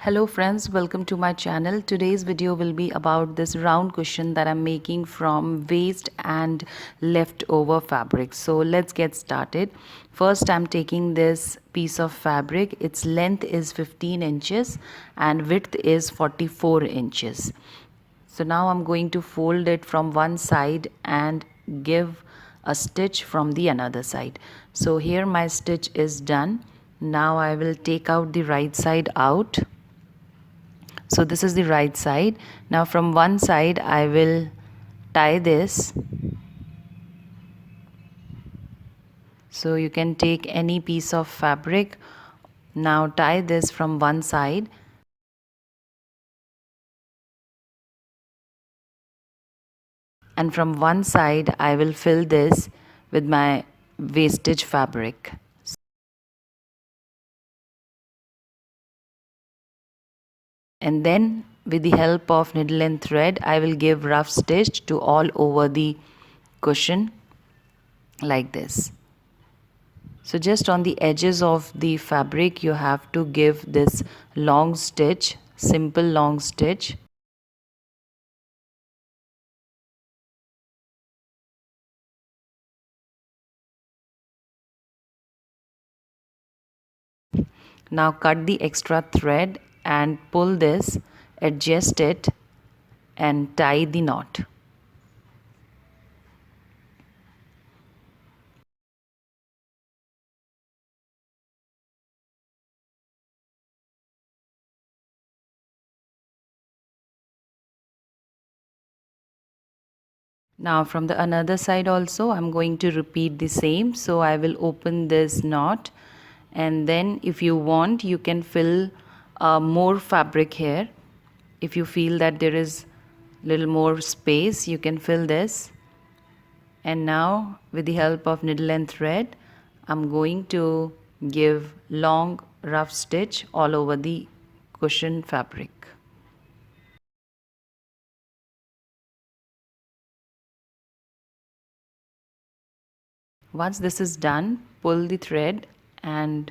Hello friends, welcome to my channel. Today's video will be about this round cushion that I'm making from waste and leftover fabric. So let's get started. First, I'm taking this piece of fabric. Its length is 15 inches and width is 44 inches. So now I'm going to fold it from one side and give a stitch from the another side. So here my stitch is done. Now I will take out the right side out. So this is the right side. Now from one side I will tie this. So you can take any piece of fabric. Now tie this from one side. And from one side I will fill this with my wastage fabric. And then with the help of needle and thread I will give rough stitch to all over the cushion like this. So just on the edges of the fabric you have to give this long stitch, simple long stitch. Now cut the extra thread and pull this, adjust it and tie the knot. Now from the another side also I'm going to repeat the same. So I will open this knot, and then if you want you can fill more fabric here. If you feel that there is little more space you can fill this. And now with the help of needle and thread I'm going to give long rough stitch all over the cushion fabric. Once this is done, pull the thread and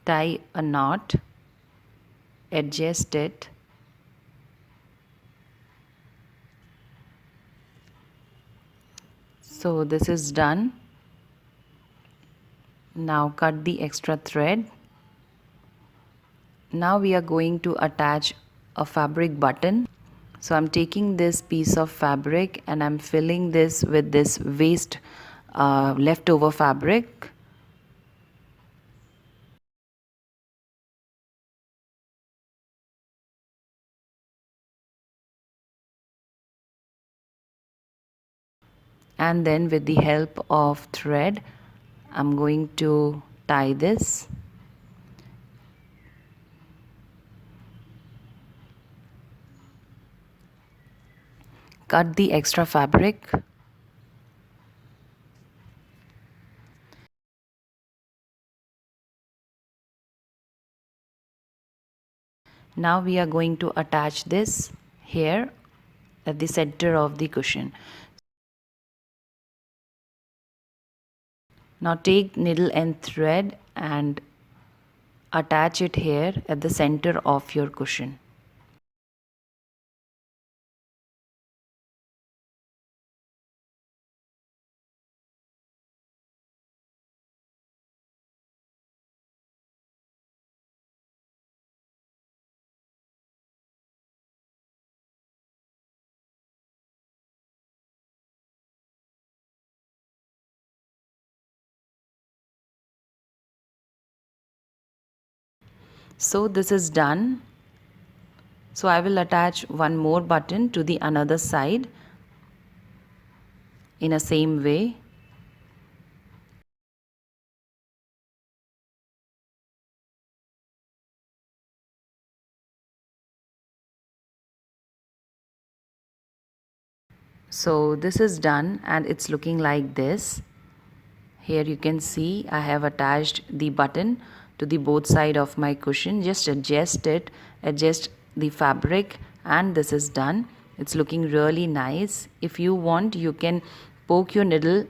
tie a knot, adjust it. So this is done. Now cut the extra thread. Now we are going to attach a fabric button. So I'm taking this piece of fabric and I'm filling this with this waste leftover fabric. And then with the help of thread I'm going to tie this. Cut the extra fabric. Now we are going to attach this here at the center of the cushion. Now take needle and thread and attach it here at the center of your cushion. So this is done. So I will attach one more button to the another side in a same way. So this is done and it's looking like this. Here you can see I have attached the button to the both side of my cushion. Just adjust it, adjust the fabric, and this is done. It's looking really nice. If you want you can poke your needle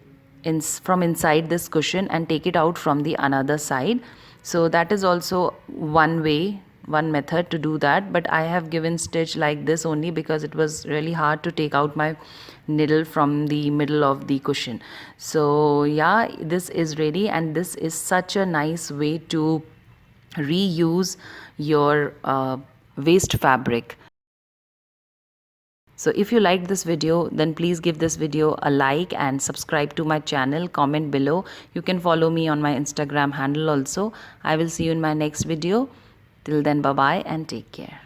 from inside this cushion and take it out from the another side. So that is also one way, one method to do that, but I have given stitch like this only because it was really hard to take out my needle from the middle of the cushion. So yeah, this is ready, and this is such a nice way to reuse your waste fabric. So if you liked this video, then please give this video a like and subscribe to my channel. Comment below. You can follow me on my Instagram handle also. I will see you in my next video. Till then, bye bye and take care.